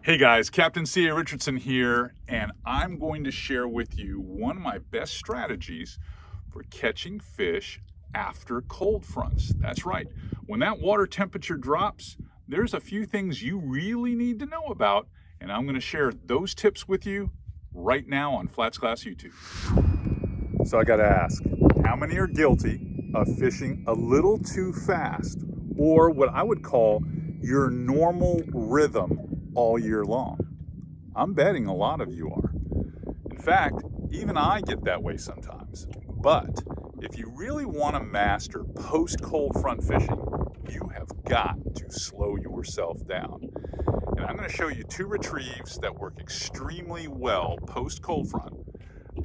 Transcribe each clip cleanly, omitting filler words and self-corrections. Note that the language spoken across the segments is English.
Hey guys, Captain C.A. Richardson here, and I'm going to share with you one of my best strategies for catching fish after cold fronts. That's right. When that water temperature drops, there's a few things you really need to know about, and I'm going to share those tips with you right now on Flats Class YouTube. So I got to ask, how many are guilty of fishing a little too fast, or what I would call your normal rhythm all year long? I'm betting a lot of you are. In fact, even I get that way sometimes. But if you really want to master post-cold front fishing, you have got to slow yourself down. And I'm going to show you two retrieves that work extremely well post-cold front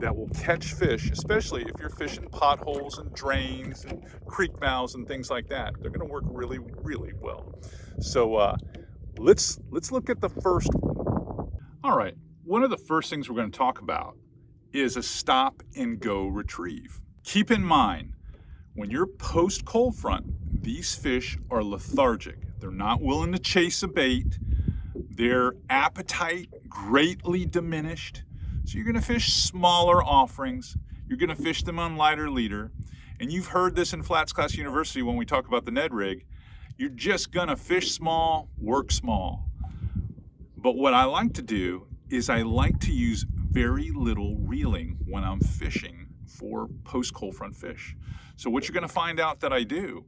that will catch fish, especially if you're fishing potholes and drains and creek mouths and things like that. They're going to work really, really well. So let's look at the first one. All right, one of the first things we're going to talk about is a stop and go retrieve. Keep in mind, when you're post cold front, these fish are lethargic. They're not willing to chase a bait. Their appetite greatly diminished. So you're going to fish smaller offerings. You're going to fish them on lighter leader. And you've heard this in Flats Class University when we talk about the Ned rig. You're just going to fish small, work small. But what I like to do is I like to use very little reeling when I'm fishing for post-cold front fish. So what you're going to find out that I do,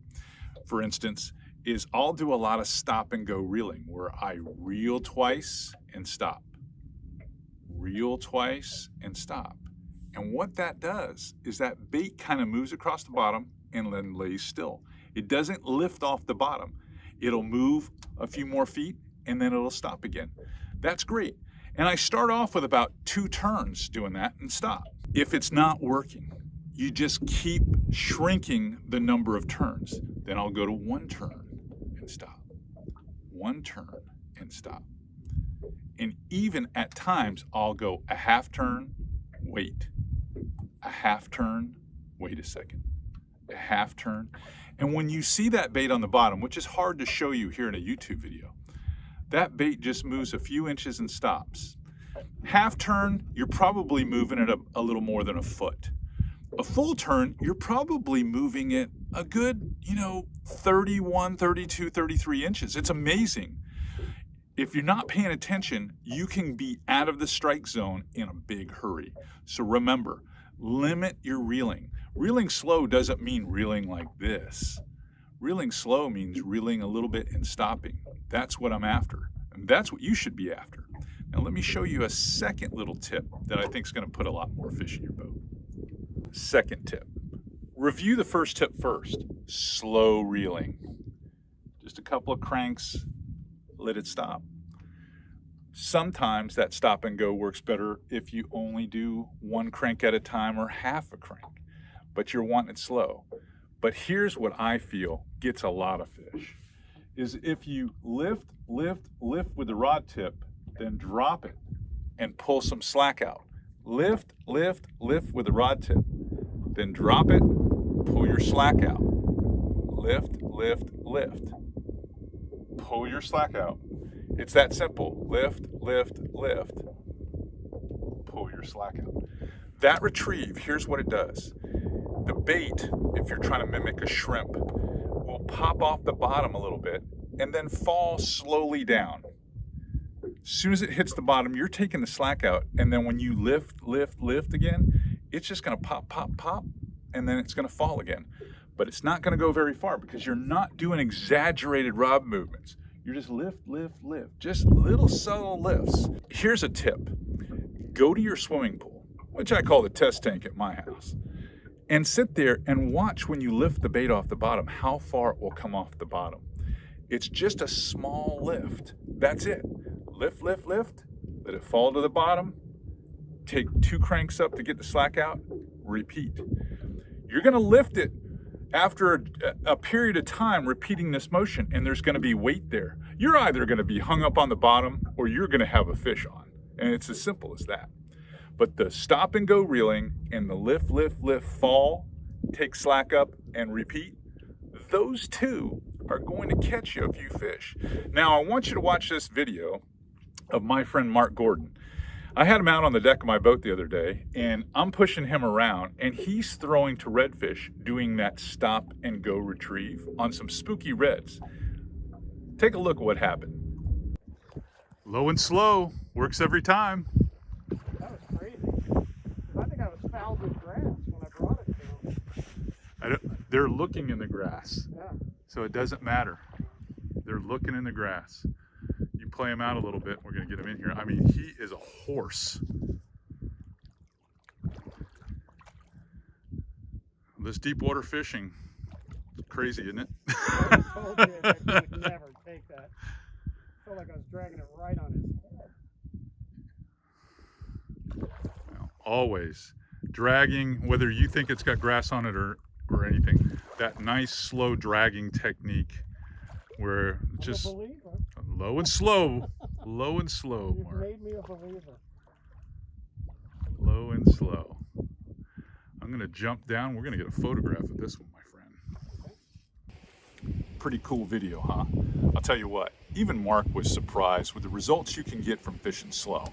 for instance, is I'll do a lot of stop and go reeling where I reel twice and stop. Reel twice and stop. And what that does is that bait kind of moves across the bottom and then lays still. It doesn't lift off the bottom. It'll move a few more feet and then it'll stop again. That's great. And I start off with about 2 turns doing that and stop. If it's not working, you just keep shrinking the number of turns. Then I'll go to 1 turn and stop. 1 turn and stop. And even at times, I'll go a half turn, wait. A half turn, wait a second. A half turn. And when you see that bait on the bottom, which is hard to show you here in a YouTube video, that bait just moves a few inches and stops. Half turn, you're probably moving it a little more than a foot. A full turn, you're probably moving it a good, 31, 32, 33 inches. It's amazing. If you're not paying attention, you can be out of the strike zone in a big hurry. So remember, limit your reeling. Reeling slow doesn't mean reeling like this. Reeling slow means reeling a little bit and stopping. That's what I'm after. And that's what you should be after. Now let me show you a second little tip that I think is going to put a lot more fish in your boat. Second tip. Review the first tip first. Slow reeling. Just a couple of cranks, let it stop. Sometimes that stop and go works better if you only do 1 crank at a time or half a crank, but you're wanting it slow. But here's what I feel gets a lot of fish, is if you lift with the rod tip, then drop it and pull some slack out. Lift with the rod tip, then drop it, pull your slack out. Lift. Pull your slack out. It's that simple. Lift. Pull your slack out. That retrieve, here's what it does. The bait, if you're trying to mimic a shrimp, will pop off the bottom a little bit and then fall slowly down. As soon as it hits the bottom, you're taking the slack out, and then when you lift again, it's just going to pop, and then it's going to fall again. But it's not going to go very far because you're not doing exaggerated rod movements. You're just lift. Just little subtle lifts. Here's a tip. Go to your swimming pool, which I call the test tank at my house, and sit there and watch when you lift the bait off the bottom, how far it will come off the bottom. It's just a small lift. That's it. Lift. Let it fall to the bottom. Take 2 cranks up to get the slack out. Repeat. You're going to lift it after a period of time repeating this motion, and there's going to be weight there. You're either going to be hung up on the bottom or you're going to have a fish on. And it's as simple as that. But the stop and go reeling and the lift, fall, take slack up and repeat, those two are going to catch you a few fish. Now I want you to watch this video of my friend Mark Gordon. I had him out on the deck of my boat the other day, and I'm pushing him around, and he's throwing to redfish, doing that stop and go retrieve on some spooky reds. Take a look at what happened. Low and slow, works every time. That was crazy. I think I was fouled with grass when I brought it to them. They're looking in the grass, Yeah. so it doesn't matter. They're looking in the grass. You play him out a little bit, we're gonna get him in here. I mean, he is a horse. This deep water fishing, crazy, isn't it? I told you that he would never take that. I felt like I was dragging it right on his head. Well, always dragging, whether you think it's got grass on it or anything, that nice slow dragging technique where just low and slow, low and slow. You've Mark. made me a believer. Low and slow. I'm gonna jump down. We're gonna get a photograph of this one, my friend. Pretty cool video, huh? I'll tell you what, even Mark was surprised with the results you can get from fishing slow.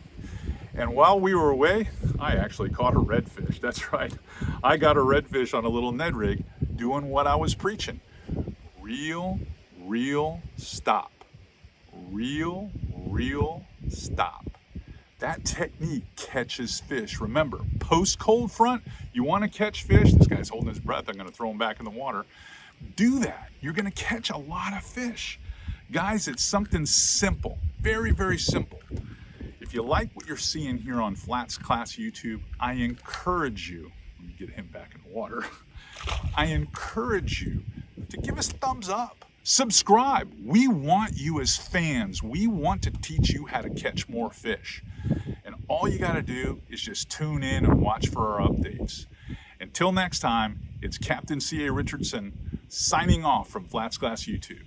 And while we were away, I actually caught a redfish. That's right. I got a redfish on a little Ned rig doing what I was preaching. Reel, stop. Reel, stop. That technique catches fish. Remember, post cold front, you want to catch fish. This guy's holding his breath. I'm going to throw him back in the water. Do that. You're going to catch a lot of fish. Guys, it's something simple. Very, very simple. If you like what you're seeing here on Flats Class YouTube, I encourage you, let me get him back in the water. I encourage you to give us a thumbs up. Subscribe. We want you as fans. We want to teach you how to catch more fish. And all you got to do is just tune in and watch for our updates. Until next time, it's Captain C.A. Richardson signing off from Flats Class YouTube.